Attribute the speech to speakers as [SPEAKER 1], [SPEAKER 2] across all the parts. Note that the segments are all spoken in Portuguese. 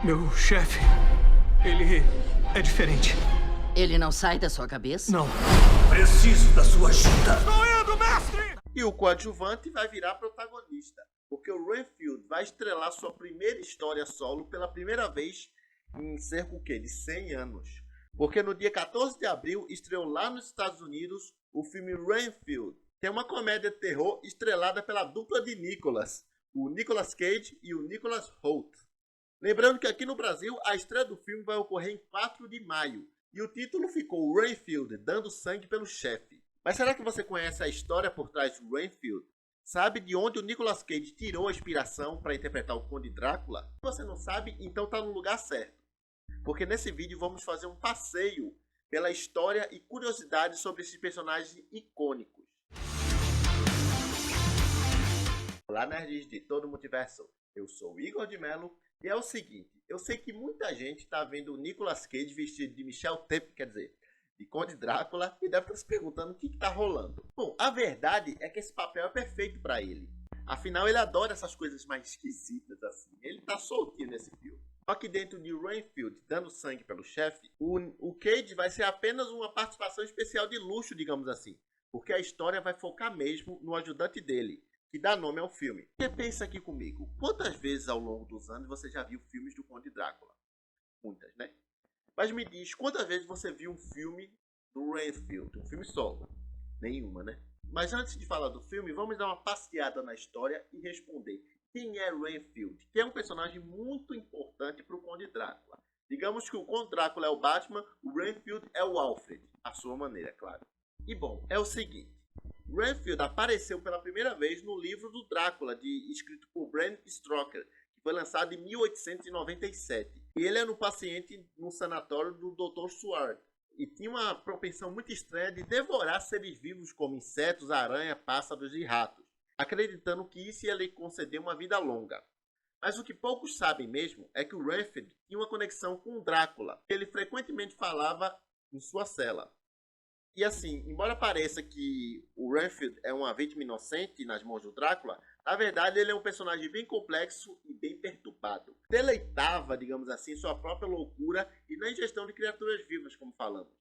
[SPEAKER 1] Meu chefe, ele é diferente.
[SPEAKER 2] Ele não sai da sua cabeça?
[SPEAKER 1] Não.
[SPEAKER 3] Preciso da sua ajuda.
[SPEAKER 1] Estou indo, mestre!
[SPEAKER 4] E o coadjuvante vai virar protagonista, porque o Renfield vai estrelar sua primeira história solo pela primeira vez em cerca de 100 anos. Porque no dia 14 de abril estreou lá nos Estados Unidos o filme Renfield, que é uma comédia de terror estrelada pela dupla de Nicolas, o Nicolas Cage e o Nicholas Hoult. Lembrando que aqui no Brasil a estreia do filme vai ocorrer em 4 de maio, e o título ficou Renfield, dando sangue pelo chefe. Mas será que você conhece a história por trás do Renfield? Sabe de onde o Nicolas Cage tirou a inspiração para interpretar o Conde Drácula? Se você não sabe, então está no lugar certo. Porque nesse vídeo vamos fazer um passeio pela história e curiosidades sobre esses personagens icônicos. Olá, nerds de todo o multiverso. Eu sou o Igor de Mello e é o seguinte, eu sei que muita gente está vendo o Nicolas Cage vestido de Michel Temer, quer dizer, de Conde Drácula, e deve estar se perguntando o que está rolando. Bom, a verdade é que esse papel é perfeito para ele. Afinal, ele adora essas coisas mais esquisitas assim. Ele tá soltinho nesse filme. Só que dentro de Renfield, dando sangue pelo chefe, o Cage vai ser apenas uma participação especial de luxo, digamos assim. Porque a história vai focar mesmo no ajudante dele, que dá nome ao filme. Você pensa aqui comigo, quantas vezes ao longo dos anos você já viu filmes do Conde Drácula? Muitas, né? Mas me diz, quantas vezes você viu um filme do Renfield, um filme solo? Nenhuma, né? Mas antes de falar do filme, vamos dar uma passeada na história e responder quem é Renfield, que é um personagem muito importante para o Conde Drácula. Digamos que o Conde Drácula é o Batman, o Renfield é o Alfred, à sua maneira, claro. E bom, é o seguinte, Renfield apareceu pela primeira vez no livro do Drácula, escrito por Bram Stoker, que foi lançado em 1897. E ele era um paciente no sanatório do Dr. Swart. E tinha uma propensão muito estranha de devorar seres vivos como insetos, aranha, pássaros e ratos, acreditando que isso ia lhe conceder uma vida longa. Mas o que poucos sabem mesmo é que o Renfield tinha uma conexão com o Drácula, que ele frequentemente falava em sua cela. E assim, embora pareça que o Renfield é uma vítima inocente nas mãos do Drácula, na verdade ele é um personagem bem complexo e bem perturbado. Deleitava, digamos assim, sua própria loucura e na ingestão de criaturas vivas, como falamos.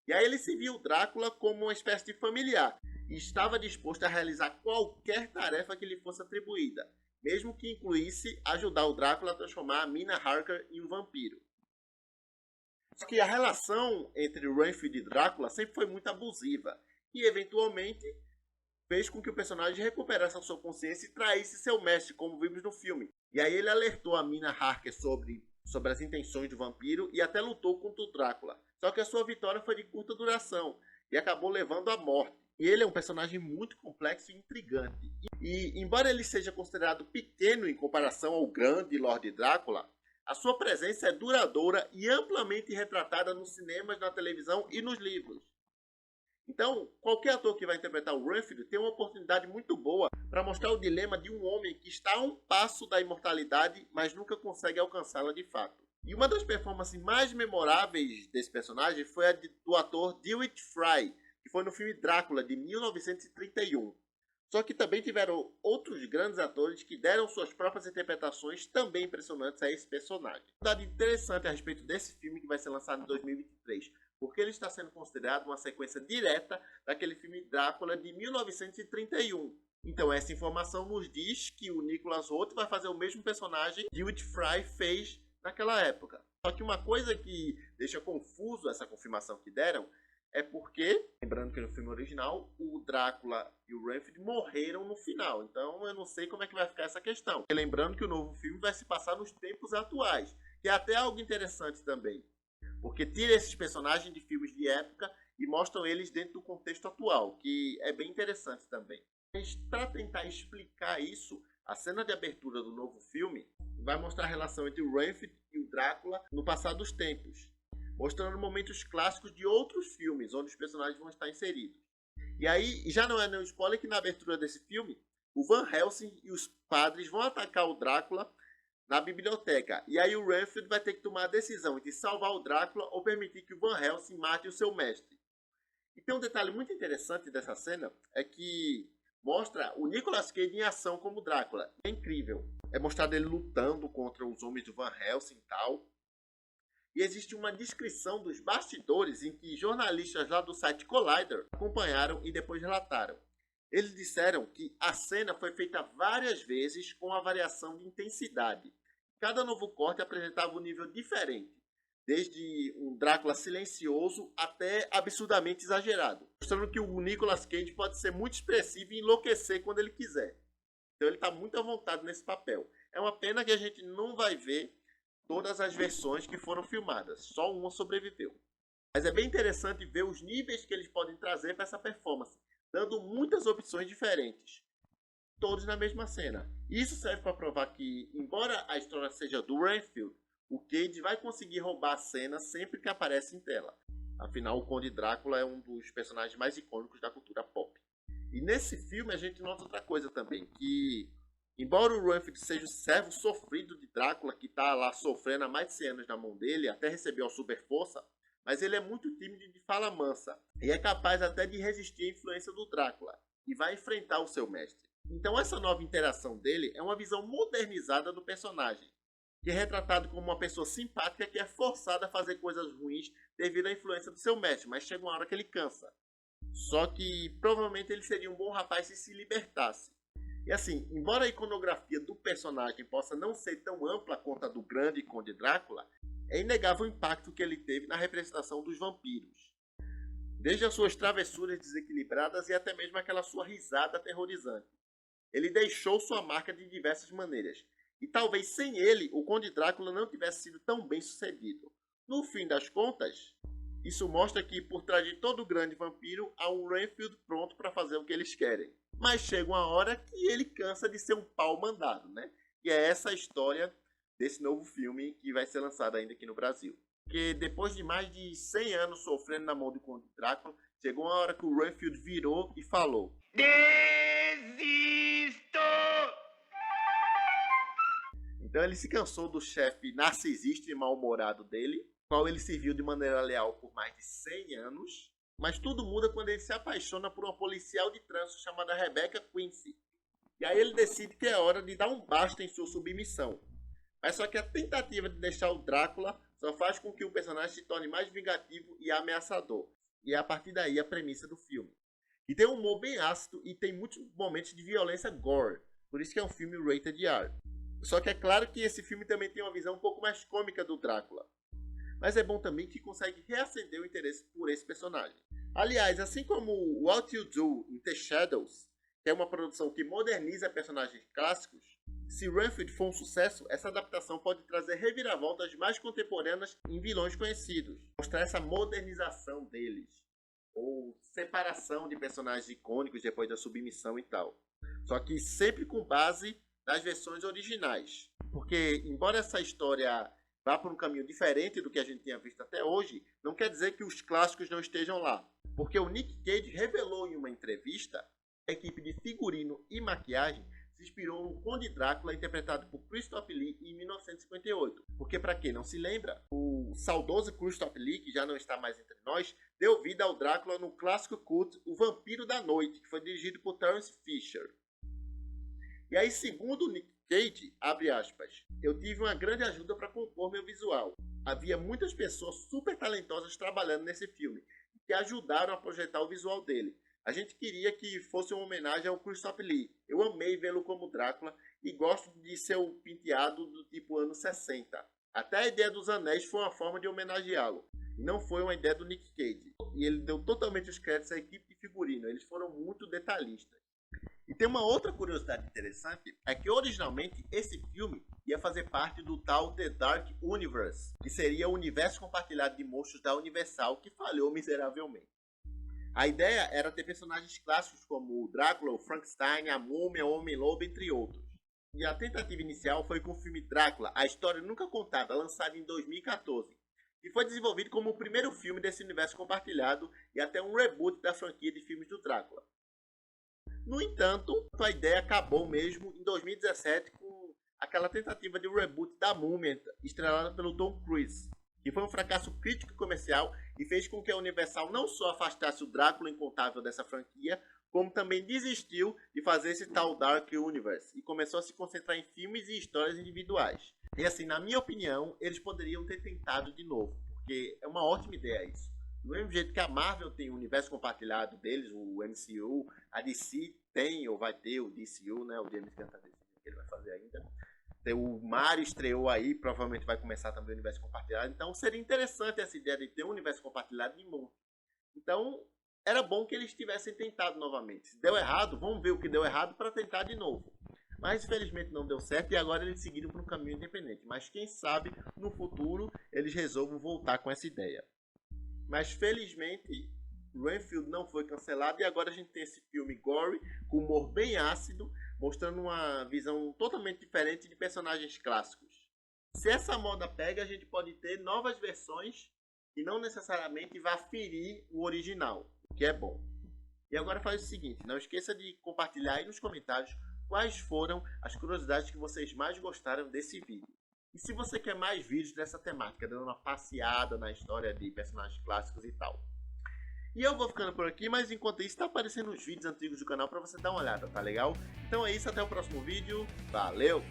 [SPEAKER 4] E aí ele se via o Drácula como uma espécie de familiar e estava disposto a realizar qualquer tarefa que lhe fosse atribuída, mesmo que incluísse ajudar o Drácula a transformar a Mina Harker em um vampiro. Só que a relação entre Renfield e Drácula sempre foi muito abusiva e eventualmente fez com que o personagem recuperasse a sua consciência e traísse seu mestre, como vimos no filme. E aí ele alertou a Mina Harker sobre as intenções do vampiro e até lutou contra o Drácula. Só que a sua vitória foi de curta duração e acabou levando à morte. E ele é um personagem muito complexo e intrigante. E embora ele seja considerado pequeno em comparação ao grande Lord Drácula, a sua presença é duradoura e amplamente retratada nos cinemas, na televisão e nos livros. Então, qualquer ator que vai interpretar o Renfield tem uma oportunidade muito boa para mostrar o dilema de um homem que está a um passo da imortalidade, mas nunca consegue alcançá-la de fato. E uma das performances mais memoráveis desse personagem foi a do ator Dewitt Fry, que foi no filme Drácula, de 1931. Só que também tiveram outros grandes atores que deram suas próprias interpretações também impressionantes a esse personagem. Um dado interessante a respeito desse filme que vai ser lançado em 2023, porque ele está sendo considerado uma sequência direta daquele filme Drácula de 1931. Então essa informação nos diz que o Nicholas Hoult vai fazer o mesmo personagem que Dewitt Fry fez naquela época. Só que uma coisa que deixa confuso essa confirmação que deram é porque, lembrando que no filme original, o Drácula e o Renfield morreram no final. Então eu não sei como é que vai ficar essa questão. E lembrando que o novo filme vai se passar nos tempos atuais, que é até algo interessante também. Porque tira esses personagens de filmes de época e mostram eles dentro do contexto atual, que é bem interessante também. Mas para tentar explicar isso, a cena de abertura do novo filme vai mostrar a relação entre o Renfield e o Drácula no passar dos tempos, mostrando momentos clássicos de outros filmes onde os personagens vão estar inseridos. E aí, já não é nenhum spoiler que na abertura desse filme, o Van Helsing e os padres vão atacar o Drácula na biblioteca. E aí o Renfield vai ter que tomar a decisão de salvar o Drácula ou permitir que o Van Helsing mate o seu mestre. E tem um detalhe muito interessante dessa cena, é que mostra o Nicolas Cage em ação como Drácula. É incrível. É mostrado ele lutando contra os homens do Van Helsing e tal. E existe uma descrição dos bastidores em que jornalistas lá do site Collider acompanharam e depois relataram. Eles disseram que a cena foi feita várias vezes com a variação de intensidade. Cada novo corte apresentava um nível diferente, desde um Drácula silencioso até absurdamente exagerado, mostrando que o Nicolas Cage pode ser muito expressivo e enlouquecer quando ele quiser. Então ele está muito à vontade nesse papel. É uma pena que a gente não vai ver todas as versões que foram filmadas, só uma sobreviveu. Mas é bem interessante ver os níveis que eles podem trazer para essa performance, dando muitas opções diferentes, todos na mesma cena. Isso serve para provar que, embora a história seja do Renfield, o Cage vai conseguir roubar a cena sempre que aparece em tela. Afinal, o Conde Drácula é um dos personagens mais icônicos da cultura pop. E nesse filme a gente nota outra coisa também, que embora o Renfield seja o servo sofrido de Drácula, que está lá sofrendo há mais de 100 anos na mão dele, até recebeu a super força, mas ele é muito tímido e de fala mansa, e é capaz até de resistir à influência do Drácula, e vai enfrentar o seu mestre. Então essa nova interação dele é uma visão modernizada do personagem, que é retratado como uma pessoa simpática que é forçada a fazer coisas ruins devido à influência do seu mestre, mas chega uma hora que ele cansa. Só que provavelmente ele seria um bom rapaz se libertasse. E assim, embora a iconografia do personagem possa não ser tão ampla quanto a do grande Conde Drácula, é inegável o impacto que ele teve na representação dos vampiros. Desde as suas travessuras desequilibradas e até mesmo aquela sua risada aterrorizante. Ele deixou sua marca de diversas maneiras. E talvez sem ele, o Conde Drácula não tivesse sido tão bem sucedido. No fim das contas, isso mostra que por trás de todo grande vampiro há um Renfield pronto para fazer o que eles querem. Mas chega uma hora que ele cansa de ser um pau mandado, né? E é essa a história desse novo filme que vai ser lançado ainda aqui no Brasil. Porque depois de mais de 100 anos sofrendo na mão do Conde Drácula, chegou uma hora que o Renfield virou e falou:
[SPEAKER 3] Desisto!
[SPEAKER 4] Então ele se cansou do chefe narcisista e mal-humorado dele, qual ele serviu de maneira leal por mais de 100 anos. Mas tudo muda quando ele se apaixona por uma policial de trânsito chamada Rebecca Quincy. E aí ele decide que é hora de dar um basta em sua submissão. Mas só que a tentativa de deixar o Drácula só faz com que o personagem se torne mais vingativo e ameaçador. E é a partir daí a premissa do filme. E tem um humor bem ácido e tem muitos momentos de violência gore. Por isso que é um filme rated R. Só que é claro que esse filme também tem uma visão um pouco mais cômica do Drácula. Mas é bom também que consegue reacender o interesse por esse personagem. Aliás, assim como What You Do in the Shadows, que é uma produção que moderniza personagens clássicos, se Renfield for um sucesso, essa adaptação pode trazer reviravoltas mais contemporâneas em vilões conhecidos. Mostrar essa modernização deles, ou separação de personagens icônicos depois da submissão e tal. Só que sempre com base nas versões originais. Porque, embora essa história vá por um caminho diferente do que a gente tinha visto até hoje, não quer dizer que os clássicos não estejam lá. Porque o Nick Cage revelou em uma entrevista que a equipe de figurino e maquiagem se inspirou no Conde Drácula interpretado por Christopher Lee em 1958. Porque, para quem não se lembra, o saudoso Christopher Lee, que já não está mais entre nós, deu vida ao Drácula no clássico cult O Vampiro da Noite, que foi dirigido por Terence Fisher. E aí, segundo o Nick Cage, abre aspas, eu tive uma grande ajuda para compor meu visual. Havia muitas pessoas super talentosas trabalhando nesse filme, que ajudaram a projetar o visual dele. A gente queria que fosse uma homenagem ao Christopher Lee. Eu amei vê-lo como Drácula e gosto de seu penteado do tipo anos 60. Até a ideia dos anéis foi uma forma de homenageá-lo. E não foi uma ideia do Nick Cage. E ele deu totalmente os créditos à equipe de figurino. Eles foram muito detalhistas. E tem uma outra curiosidade interessante, é que originalmente esse filme ia fazer parte do tal The Dark Universe, que seria o universo compartilhado de monstros da Universal, que falhou miseravelmente. A ideia era ter personagens clássicos como o Drácula, o Frankenstein, a Múmia, o Homem-Lobo, entre outros. E a tentativa inicial foi com o filme Drácula, a história nunca contada, lançado em 2014, que foi desenvolvido como o primeiro filme desse universo compartilhado e até um reboot da franquia de filmes do Drácula. No entanto, a ideia acabou mesmo em 2017 com aquela tentativa de reboot da Múmia, estrelada pelo Tom Cruise, que foi um fracasso crítico e comercial e fez com que a Universal não só afastasse o Drácula incontável dessa franquia, como também desistiu de fazer esse tal Dark Universe e começou a se concentrar em filmes e histórias individuais. E assim, na minha opinião, eles poderiam ter tentado de novo, porque é uma ótima ideia isso. Do mesmo jeito que a Marvel tem o universo compartilhado deles, o MCU, a DC tem ou vai ter o DCU, né? O James Gunn tá decidindo o que ele vai fazer ainda. O Mario estreou aí, provavelmente vai começar também o universo compartilhado. Então seria interessante essa ideia de ter um universo compartilhado de monte. Então era bom que eles tivessem tentado novamente. Se deu errado, vamos ver o que deu errado para tentar de novo. Mas infelizmente não deu certo e agora eles seguiram para um caminho independente. Mas quem sabe no futuro eles resolvam voltar com essa ideia. Mas felizmente Renfield não foi cancelado e agora a gente tem esse filme gore, com humor bem ácido, mostrando uma visão totalmente diferente de personagens clássicos. Se essa moda pega, a gente pode ter novas versões e não necessariamente vai ferir o original, o que é bom. E agora faz o seguinte, não esqueça de compartilhar aí nos comentários quais foram as curiosidades que vocês mais gostaram desse vídeo. E se você quer mais vídeos dessa temática, dando uma passeada na história de personagens clássicos e tal. E eu vou ficando por aqui, mas enquanto isso, tá aparecendo os vídeos antigos do canal para você dar uma olhada, tá legal? Então é isso, até o próximo vídeo. Valeu!